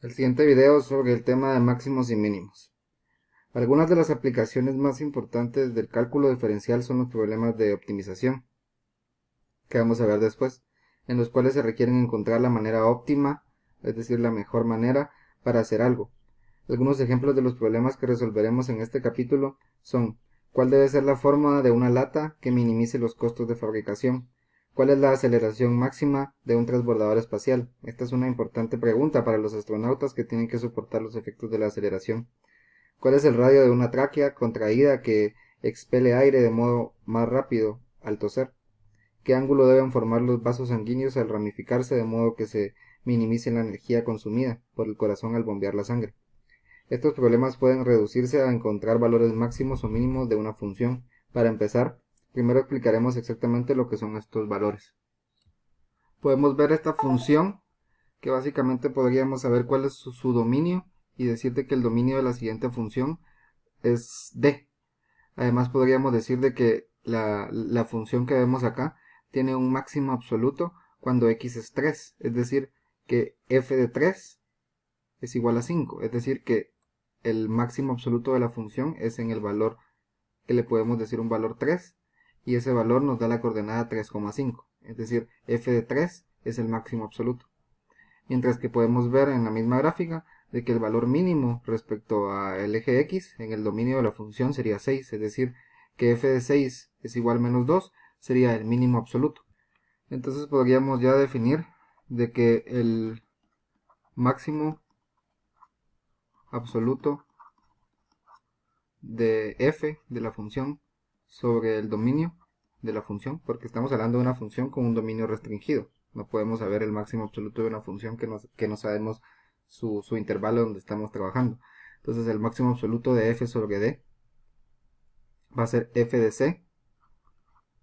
El siguiente video es sobre el tema de máximos y mínimos. Algunas de las aplicaciones más importantes del cálculo diferencial son los problemas de optimización, que vamos a ver después, en los cuales se requieren encontrar la manera óptima, es decir, la mejor manera para hacer algo. Algunos ejemplos de los problemas que resolveremos en este capítulo son: ¿cuál debe ser la forma de una lata que minimice los costos de fabricación? ¿Cuál es la aceleración máxima de un transbordador espacial? Esta es una importante pregunta para los astronautas que tienen que soportar los efectos de la aceleración. ¿Cuál es el radio de una tráquea contraída que expele aire de modo más rápido al toser? ¿Qué ángulo deben formar los vasos sanguíneos al ramificarse de modo que se minimice la energía consumida por el corazón al bombear la sangre? Estos problemas pueden reducirse a encontrar valores máximos o mínimos de una función. Para empezar, primero explicaremos exactamente lo que son estos valores. Podemos ver esta función, que básicamente podríamos saber cuál es su dominio y decirte que el dominio de la siguiente función es D. Además podríamos decir de que la función que vemos acá tiene un máximo absoluto cuando x es 3, es decir, que f de 3 es igual a 5, es decir, que el máximo absoluto de la función es en el valor que le podemos decir un valor 3, y ese valor nos da la coordenada 3,5, es decir, f de 3 es el máximo absoluto. Mientras que podemos ver en la misma gráfica de que el valor mínimo respecto al eje x en el dominio de la función sería 6, es decir, que f de 6 es igual a menos 2 sería el mínimo absoluto. Entonces podríamos ya definir de que el máximo absoluto de f de la función sobre el dominio de la función, porque estamos hablando de una función con un dominio restringido. No podemos saber el máximo absoluto de una función que no sabemos su intervalo donde estamos trabajando. Entonces el máximo absoluto de f sobre d va a ser f de c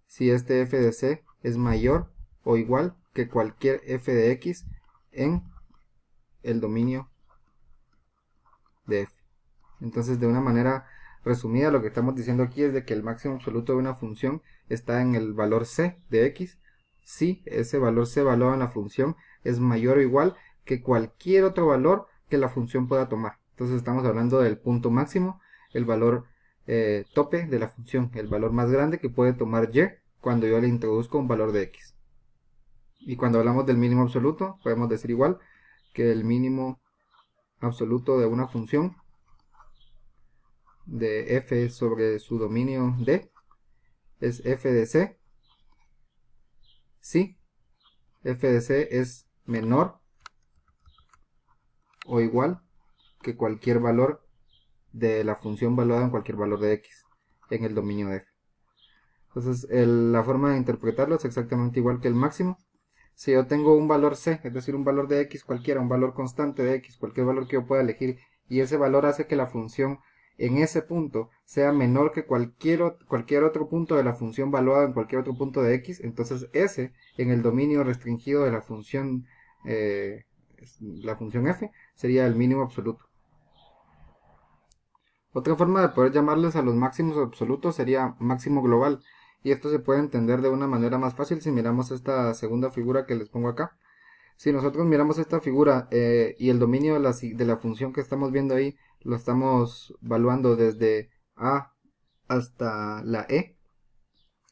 si este f de c es mayor o igual que cualquier f de x en el dominio de f. Entonces, de una manera resumida, lo que estamos diciendo aquí es de que el máximo absoluto de una función está en el valor c de x si ese valor c evaluado en la función es mayor o igual que cualquier otro valor que la función pueda tomar. Entonces estamos hablando del punto máximo, el valor tope de la función, el valor más grande que puede tomar y cuando yo le introduzco un valor de x. Y cuando hablamos del mínimo absoluto, podemos decir igual que el mínimo absoluto de una función de f sobre su dominio d es f de c si f de c es menor o igual que cualquier valor de la función valuada en cualquier valor de x en el dominio de f. Entonces la forma de interpretarlo es exactamente igual que el máximo. Si yo tengo un valor c, es decir, un valor de x cualquiera, un valor constante de x, cualquier valor que yo pueda elegir, y ese valor hace que la función en ese punto sea menor que cualquier otro punto de la función valuada en cualquier otro punto de x, entonces ese en el dominio restringido de la función f sería el mínimo absoluto. Otra forma de poder llamarles a los máximos absolutos sería máximo global, y esto se puede entender de una manera más fácil si miramos esta segunda figura que les pongo acá. Si nosotros miramos esta figura y el dominio de la función que estamos viendo ahí lo estamos evaluando desde a hasta la e,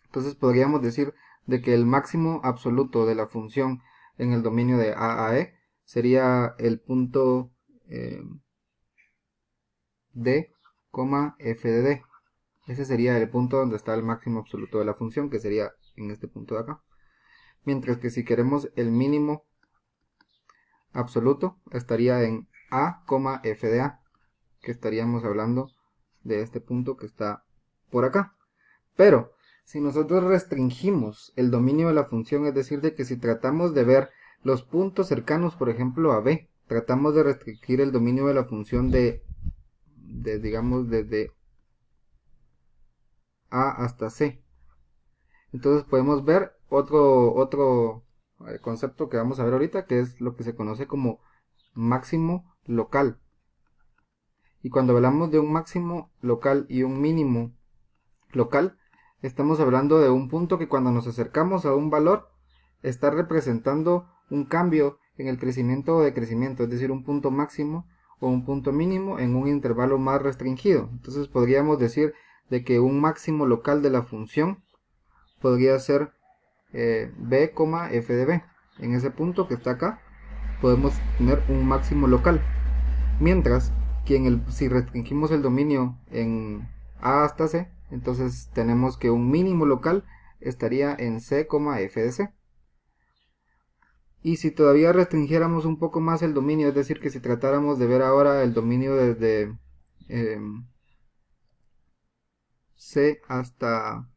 entonces podríamos decir de que el máximo absoluto de la función en el dominio de a e sería el punto d, f de d. Ese sería el punto donde está el máximo absoluto de la función, que sería en este punto de acá. Mientras que si queremos el mínimo absoluto, estaría en a, f de a, que estaríamos hablando de este punto que está por acá. Pero si nosotros restringimos el dominio de la función, es decir, de que si tratamos de ver los puntos cercanos, por ejemplo, a b, tratamos de restringir el dominio de la función de digamos, desde a hasta c. Entonces podemos ver otro concepto que vamos a ver ahorita, que es lo que se conoce como máximo local. Y cuando hablamos de un máximo local y un mínimo local, estamos hablando de un punto que cuando nos acercamos a un valor está representando un cambio en el crecimiento o decrecimiento, es decir, un punto máximo o un punto mínimo en un intervalo más restringido. Entonces podríamos decir de que un máximo local de la función podría ser b, f de b. En ese punto que está acá podemos tener un máximo local. Mientras que si restringimos el dominio en a hasta c, entonces tenemos que un mínimo local estaría en c, f de c. Y si todavía restringiéramos un poco más el dominio, es decir, que si tratáramos de ver ahora el dominio desde C hasta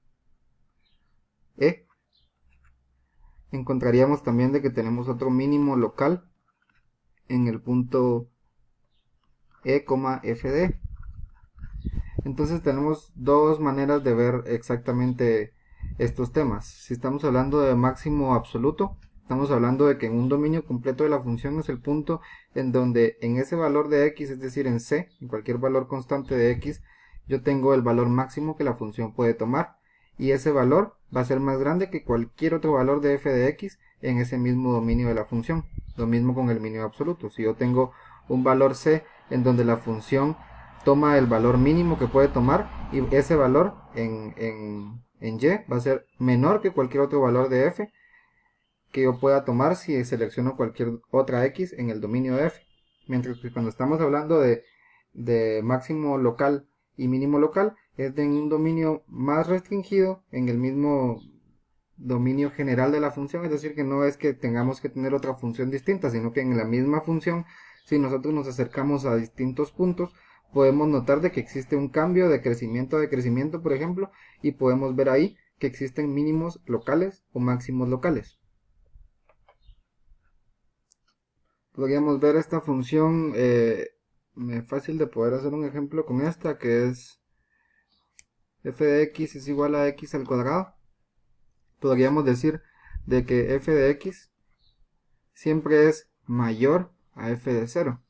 E, encontraríamos también de que tenemos otro mínimo local en el punto E, f de E. Entonces tenemos dos maneras de ver exactamente estos temas. Si estamos hablando de máximo absoluto, estamos hablando de que en un dominio completo de la función es el punto en donde en ese valor de x, es decir, en c, en cualquier valor constante de x, yo tengo el valor máximo que la función puede tomar. Y ese valor va a ser más grande que cualquier otro valor de f de x en ese mismo dominio de la función. Lo mismo con el mínimo absoluto. Si yo tengo un valor c en donde la función toma el valor mínimo que puede tomar y ese valor en y va a ser menor que cualquier otro valor de f que yo pueda tomar si selecciono cualquier otra x en el dominio de f. Mientras que cuando estamos hablando de máximo local y mínimo local es de un dominio más restringido en el mismo dominio general de la función, es decir, que no es que tengamos que tener otra función distinta, sino que en la misma función, si nosotros nos acercamos a distintos puntos, podemos notar de que existe un cambio de crecimiento a decrecimiento, por ejemplo, y podemos ver ahí que existen mínimos locales o máximos locales. Podríamos ver esta función fácil de poder hacer un ejemplo con esta, que es f de x es igual a x al cuadrado. Podríamos decir de que f de x siempre es mayor a f de 0.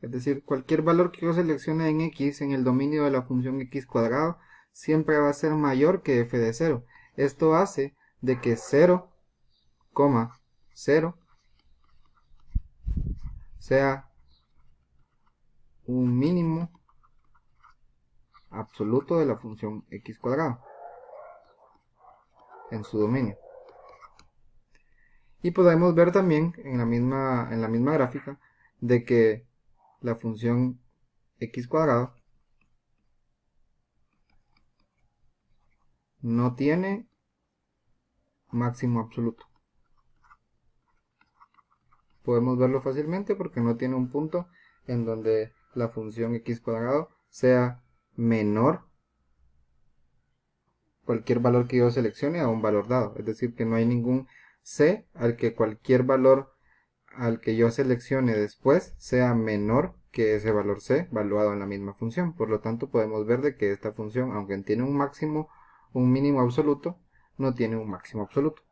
Es decir, cualquier valor que yo seleccione en x en el dominio de la función x cuadrado siempre va a ser mayor que f de 0. Esto hace de que 0, 0 sea un mínimo absoluto de la función x cuadrado en su dominio. Y podemos ver también en la misma gráfica de que la función x cuadrado no tiene máximo absoluto. Podemos verlo fácilmente porque no tiene un punto en donde la función x cuadrado sea menor cualquier valor que yo seleccione a un valor dado. Es decir, que no hay ningún c al que cualquier valor al que yo seleccione después sea menor que ese valor c valuado en la misma función. Por lo tanto, podemos ver de que esta función, aunque tiene un mínimo absoluto, no tiene un máximo absoluto.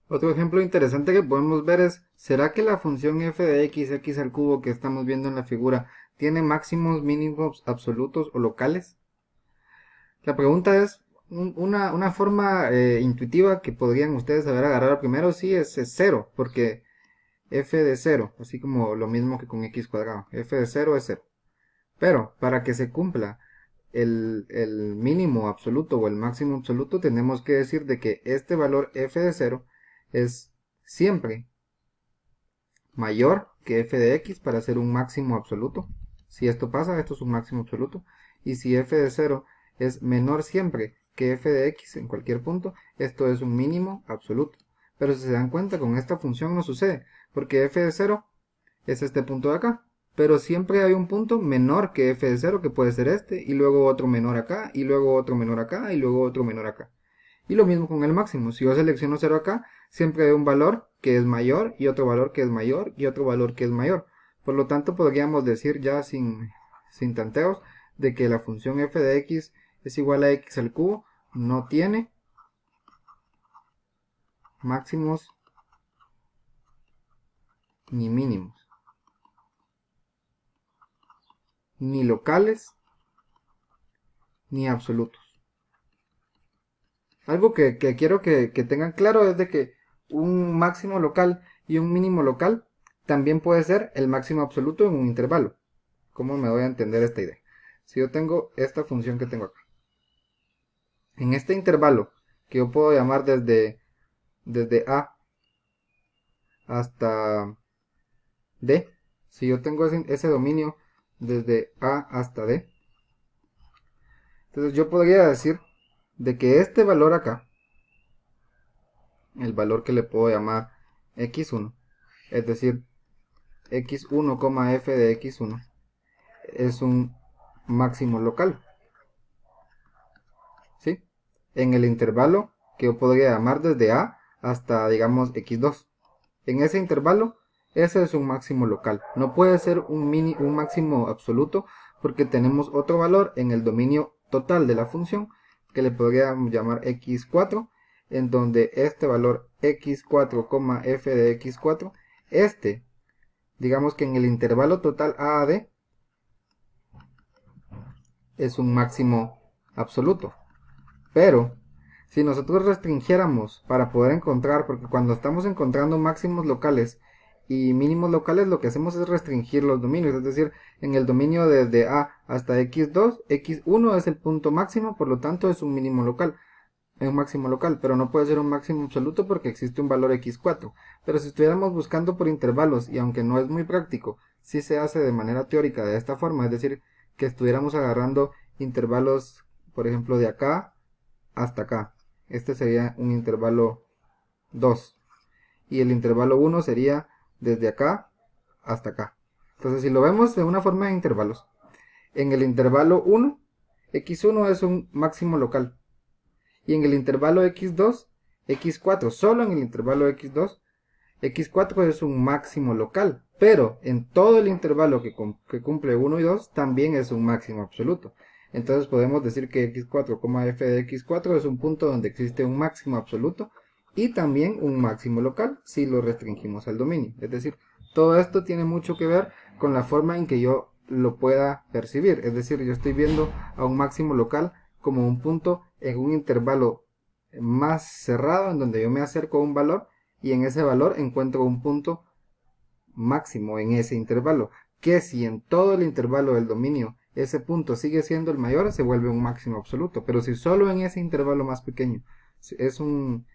Otro ejemplo interesante que podemos ver es, ¿será que la función f de x al cubo que estamos viendo en la figura tiene máximos, mínimos absolutos o locales? La pregunta es una forma intuitiva que podrían ustedes saber agarrar primero, sí, es 0, porque f de 0, así como lo mismo que con x cuadrado, f de 0 es 0. Pero para que se cumpla el mínimo absoluto o el máximo absoluto, tenemos que decir de que este valor f de 0 es siempre mayor que f de x para hacer un máximo absoluto. Si esto pasa, esto es un máximo absoluto. Y si f de 0 es menor siempre que f de x en cualquier punto, esto es un mínimo absoluto. Pero si se dan cuenta, con esta función no sucede, porque f de 0 es este punto de acá. Pero siempre hay un punto menor que f de 0, que puede ser este, y luego otro menor acá, y luego otro menor acá, y luego otro menor acá. Y lo mismo con el máximo. Si yo selecciono 0 acá, siempre hay un valor que es mayor, y otro valor que es mayor, y otro valor que es mayor. Por lo tanto, podríamos decir ya sin tanteos, de que la función f de x es igual a x al cubo, no tiene máximos ni mínimos, ni locales, ni absolutos. Algo que quiero que tengan claro es de que un máximo local Y un mínimo local también puede ser el máximo absoluto en un intervalo. ¿Cómo me voy a entender esta idea? Si yo tengo esta función que tengo acá, en este intervalo que yo puedo llamar desde A hasta D, si yo tengo ese dominio desde A hasta D, entonces yo podría decir de que este valor acá, el valor que le puedo llamar x1, es decir, x1, f de x1, es un máximo local, ¿sí? En el intervalo que yo podría llamar desde A hasta, digamos, x2. En ese intervalo, ese es un máximo local. No puede ser un máximo absoluto porque tenemos otro valor en el dominio total de la función que le podríamos llamar x4, en donde este valor x4, f de x4, digamos que en el intervalo total a d, es un máximo absoluto. Pero si nosotros restringiéramos para poder encontrar, porque cuando estamos encontrando máximos locales y mínimos locales, lo que hacemos es restringir los dominios, es decir, en el dominio desde A hasta x2, x1 es el punto máximo, por lo tanto es un mínimo local, es un máximo local, pero no puede ser un máximo absoluto porque existe un valor x4. Pero si estuviéramos buscando por intervalos, y aunque no es muy práctico, sí se hace de manera teórica de esta forma, es decir, que estuviéramos agarrando intervalos, por ejemplo, de acá hasta acá. Este sería un intervalo 2. Y el intervalo 1 sería desde acá hasta acá. Entonces, si lo vemos de una forma de intervalos, en el intervalo 1, x1 es un máximo local. Y en el intervalo x2, x4, solo en el intervalo x2, x4 es un máximo local. Pero en todo el intervalo que cumple 1 y 2, también es un máximo absoluto. Entonces podemos decir que x4, f de x4 es un punto donde existe un máximo absoluto y también un máximo local si lo restringimos al dominio. Es decir, todo esto tiene mucho que ver con la forma en que yo lo pueda percibir. Es decir, yo estoy viendo a un máximo local como un punto en un intervalo más cerrado en donde yo me acerco a un valor y en ese valor encuentro un punto máximo en ese intervalo, que si en todo el intervalo del dominio ese punto sigue siendo el mayor, se vuelve un máximo absoluto. Pero si solo en ese intervalo más pequeño es un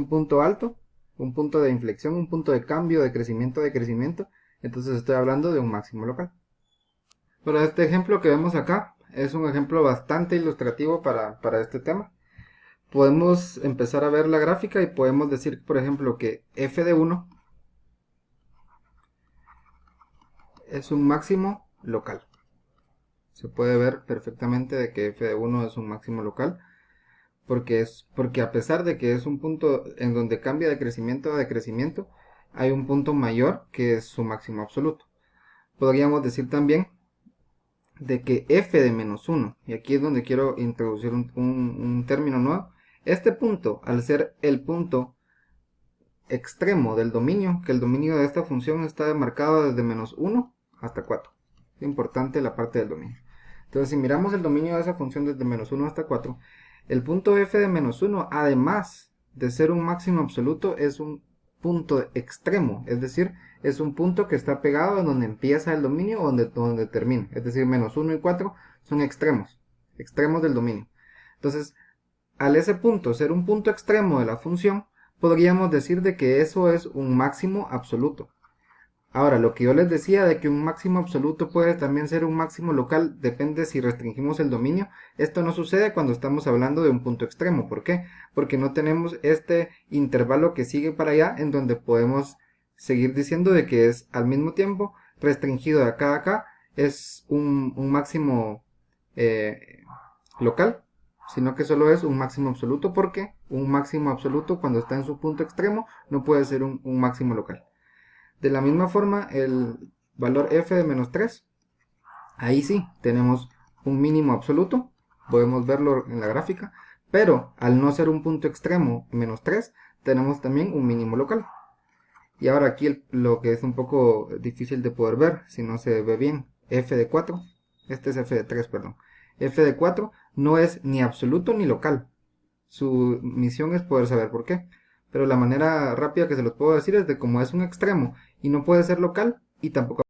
punto alto, un punto de inflexión, un punto de cambio, de crecimiento, entonces estoy hablando de un máximo local. Pero este ejemplo que vemos acá es un ejemplo bastante ilustrativo para este tema. Podemos empezar a ver la gráfica y podemos decir, por ejemplo, que f de 1 es un máximo local. Se puede ver perfectamente de que f de 1 es un máximo local, porque a pesar de que es un punto en donde cambia de crecimiento a decrecimiento, hay un punto mayor que es su máximo absoluto. Podríamos decir también de que f de menos 1, y aquí es donde quiero introducir un término nuevo, este punto, al ser el punto extremo del dominio, que el dominio de esta función está demarcado desde menos 1 hasta 4. Es importante la parte del dominio. Entonces, si miramos el dominio de esa función desde menos 1 hasta 4, el punto f de menos 1, además de ser un máximo absoluto, es un punto extremo, es decir, es un punto que está pegado en donde empieza el dominio o donde termina. Es decir, menos 1 y 4 son extremos del dominio. Entonces, al ese punto ser un punto extremo de la función, podríamos decir de que eso es un máximo absoluto. Ahora, lo que yo les decía de que un máximo absoluto puede también ser un máximo local, depende si restringimos el dominio. Esto no sucede cuando estamos hablando de un punto extremo. ¿Por qué? Porque no tenemos este intervalo que sigue para allá en donde podemos seguir diciendo de que es al mismo tiempo restringido de acá a acá, es un máximo local, sino que solo es un máximo absoluto, porque un máximo absoluto cuando está en su punto extremo no puede ser un máximo local. De la misma forma, el valor f de menos 3, ahí sí tenemos un mínimo absoluto, podemos verlo en la gráfica, pero al no ser un punto extremo menos 3, tenemos también un mínimo local. Y ahora aquí lo que es un poco difícil de poder ver, si no se ve bien, f de 4, este es f de 3, perdón, f de 4 no es ni absoluto ni local. Su misión es poder saber por qué. pero la manera rápida que se los puedo decir es de como es un extremo y no puede ser local y tampoco